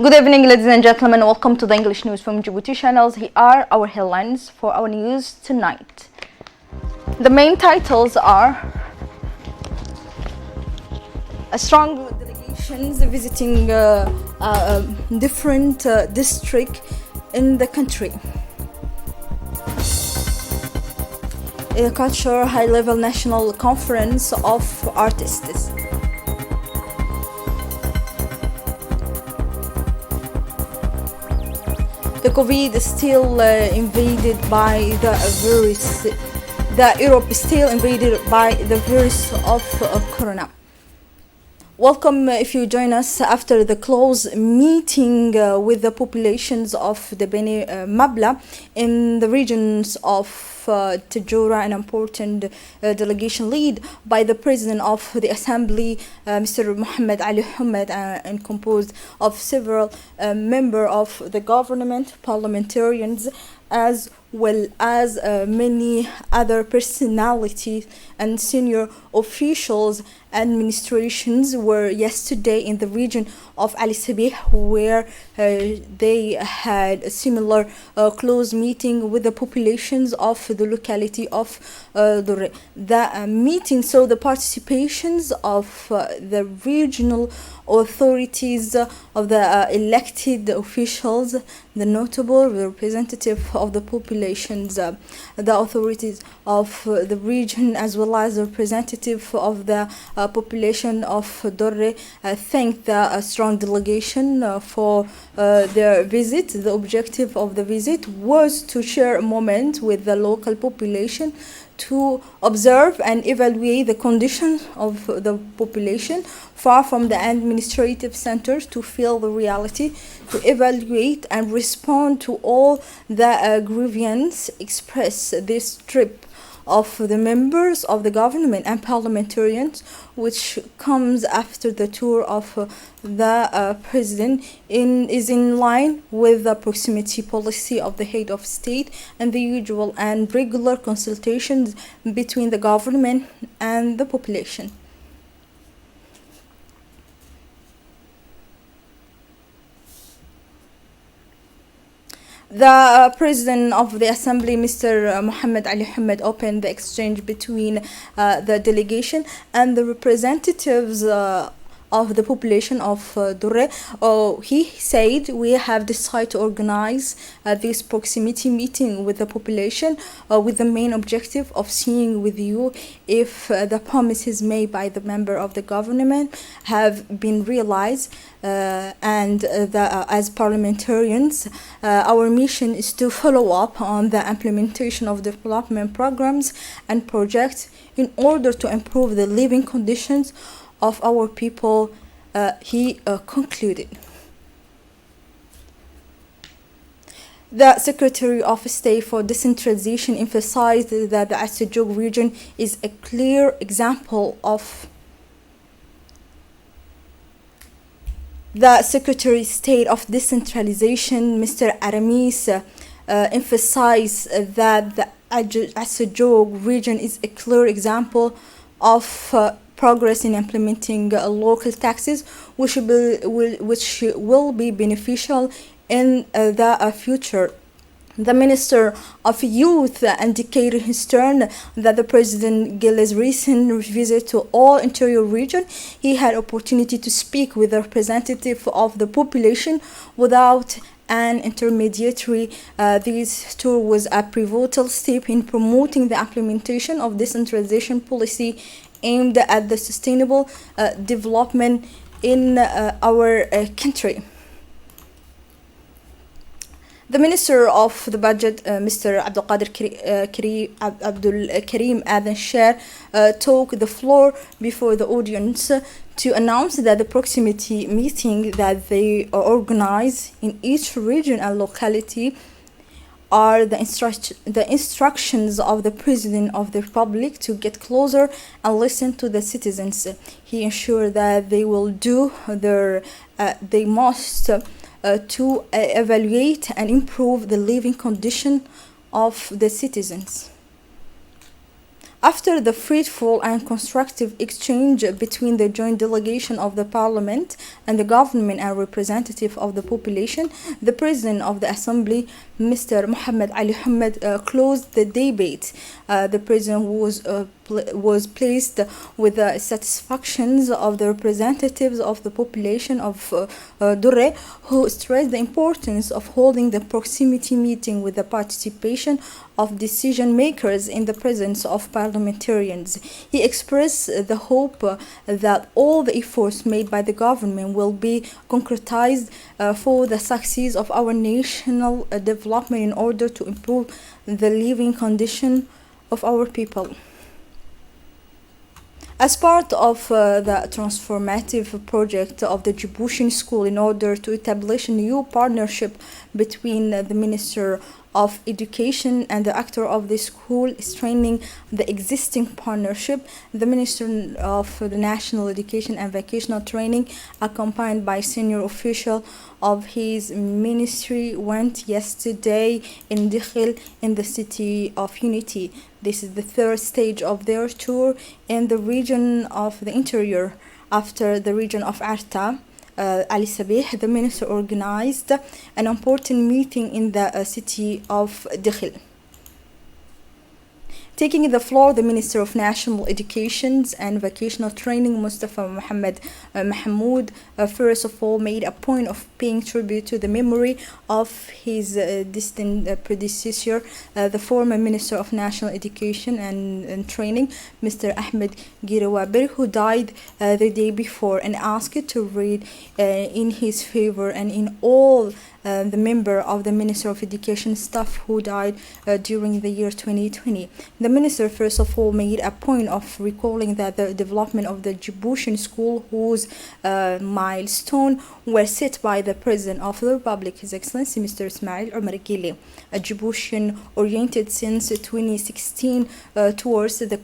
Good evening, ladies and gentlemen. Welcome to the English news from Djibouti channels. Here are our headlines for our news tonight. The main titles are a strong delegations visiting different districts in the country. A culture high-level national conference of artists. The COVID is still invaded by the virus. The Europe is still invaded by the virus of corona. Welcome if you join us after the close meeting with the populations of the Beni Mabla in the regions of Tajura, an important delegation led by the President of the Assembly, Mr. Mohammed Ali Hamad, and composed of several members of the government, parliamentarians, as well as many other personalities and senior officials. Administrations were yesterday in the region of Ali Sabih, where they had a similar close meeting with the populations of the locality of Durre. The meeting saw the participations of the regional authorities, of the elected officials, the notable representative of the populations, the authorities of the region, as well as the representative of the population of Dorre. Thanked the strong delegation for their visit. The objective of the visit was to share a moment with the local population, to observe and evaluate the condition of the population far from the administrative centers, to feel the reality, to evaluate and respond to all the grievances expressed this trip of the members of the government and parliamentarians, which comes after the tour of the president, is in line with the proximity policy of the head of state and the usual and regular consultations between the government and the population. The President of the Assembly, Mr. Mohammed Ali Hamad, opened the exchange between the delegation and the representatives of the population of Durre. He said, we have decided to organize this proximity meeting with the population with the main objective of seeing with you if the promises made by the member of the government have been realized. As parliamentarians, our mission is to follow up on the implementation of development programs and projects in order to improve the living conditions of our people, he concluded. The Secretary of State for Decentralization emphasized that the Asajog region is a clear example of the Secretary of State of Decentralization, Mr. Aramis, emphasized that the Asajog region is a clear example of progress in implementing local taxes, which will be beneficial in the future. The Minister of Youth indicated in his turn that the President Gilles' recent visit to all interior region, he had opportunity to speak with the representative of the population without an intermediary. This tour was a pivotal step in promoting the implementation of decentralization policy aimed at the sustainable development in our country. The Minister of the Budget, Mr. Abdul Karim Adan Sher, took the floor before the audience to announce that the proximity meeting that they organize in each region and locality are the instructions of the President of the Republic to get closer and listen to the citizens. He ensured that they will do they must to evaluate and improve the living condition of the citizens. After the fruitful and constructive exchange between the joint delegation of the parliament and the government and representative of the population, the president of the assembly, Mr. Muhammad Ali Hamad, closed the debate. The president was pleased with the satisfactions of the representatives of the population of Durre, who stressed the importance of holding the proximity meeting with the participation of decision makers in the presence of parliamentarians. He expressed the hope that all the efforts made by the government will be concretized for the success of our national development in order to improve the living condition of our people. As part of the transformative project of the Djiboutian School in order to establish a new partnership between the Minister of Education and the actor of the school, strengthening the existing partnership, the Minister of the National Education and Vocational Training, accompanied by senior official of his ministry, went yesterday in Dikhil in the city of Unity. This is the third stage of their tour in the region of the interior. After the region of Arta, Ali Sabih, the minister, organized an important meeting in the city of Dikhil. Taking the floor, the Minister of National Education and Vocational Training, Mustafa Mohammed Mahmoud, first of all made a point of paying tribute to the memory of his distant predecessor, the former Minister of National Education and Training, Mr. Ahmed Girawabir, who died the day before, and asked to read in his favor and in all the member of the Minister of Education staff who died during the year 2020. The minister first of all made a point of recalling that the development of the Djiboutian school, whose milestone were set by the President of the Republic, His Excellency Mr. Ismail Omar Guelleh, a Djiboutian oriented since 2016 towards the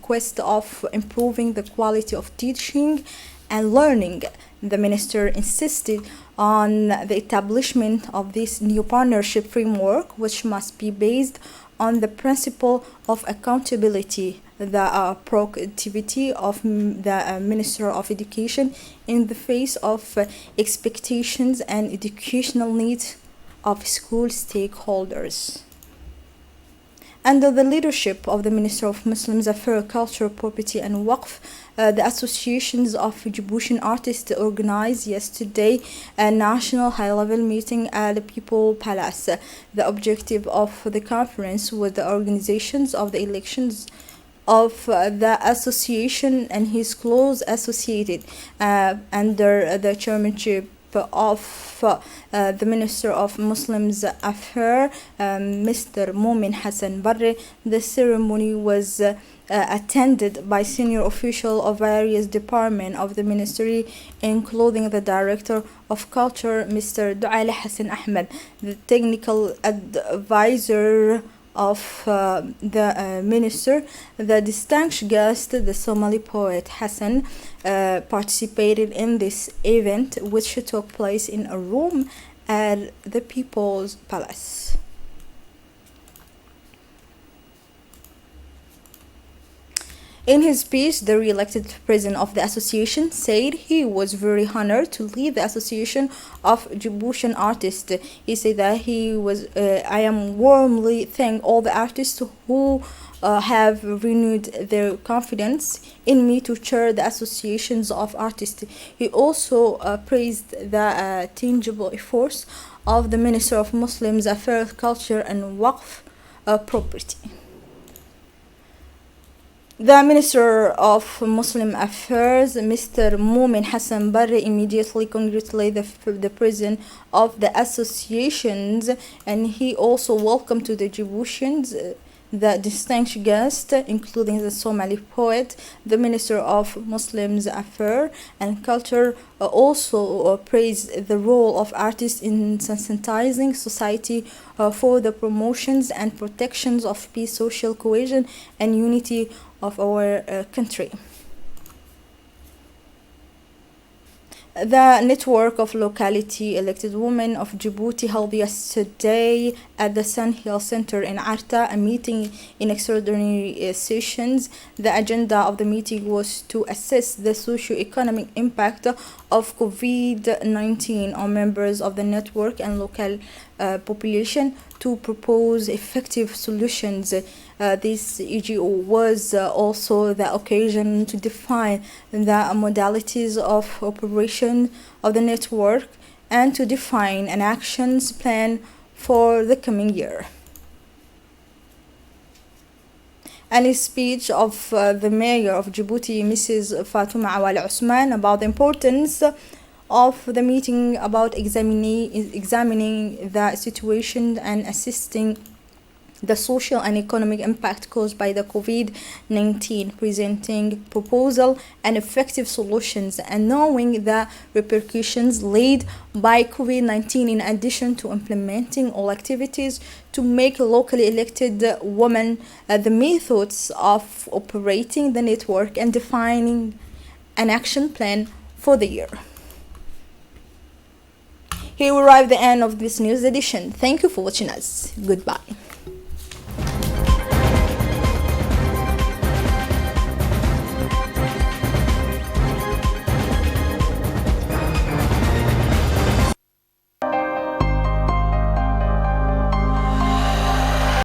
quest of improving the quality of teaching and learning. The minister insisted on the establishment of this new partnership framework, which must be based on the principle of accountability, the proactivity of the Minister of Education in the face of expectations and educational needs of school stakeholders. Under the leadership of the Minister of Muslims Affairs, Culture, Property and Waqf, the associations of Djiboutian artists organized yesterday a national high-level meeting at the People Palace. The objective of the conference was the organizations of the elections of the association and his close associated under the chairmanship of the Minister of Muslims Affairs, Mr. Momin Hassan Barre. The ceremony was attended by senior officials of various departments of the ministry, including the Director of Culture, Mr. Duale Hassan Ahmed, the technical advisor of the minister. The distinguished guest, the Somali poet Hassan, participated in this event, which took place in a room at the People's Palace. In his speech, the re-elected president of the association said he was very honored to lead the association of Djiboutian artists. He said that I am warmly thank all the artists who have renewed their confidence in me to chair the associations of artists. He also praised the tangible efforts of the Minister of Muslims Affairs, Culture and Waqf Property. The Minister of Muslim Affairs, Mr. Momin Hassan Barre, immediately congratulated the president of the associations, and he also welcomed to the Djiboutians the distinguished guests, including the Somali poet. The Minister of Muslims Affairs and Culture also praised the role of artists in sensitizing society for the promotions and protections of peace, social cohesion, and unity of our country. The network of locality elected women of Djibouti held yesterday at the Sun Hill Center in Arta a meeting in extraordinary sessions. The agenda of the meeting was to assess the socio-economic impact of COVID-19 on members of the network and local population, to propose effective solutions. This EGO was also the occasion to define the modalities of operation of the network and to define an actions plan for the coming year. And a speech of the mayor of Djibouti, Mrs. Fatuma Awali Osman, about the importance of the meeting, about examining the situation and assisting the social and economic impact caused by the COVID-19, presenting proposal and effective solutions, and knowing the repercussions laid by COVID-19, in addition to implementing all activities to make locally elected women the methods of operating the network and defining an action plan for the year. Here we arrive at the end of this news edition. Thank you for watching us. Goodbye.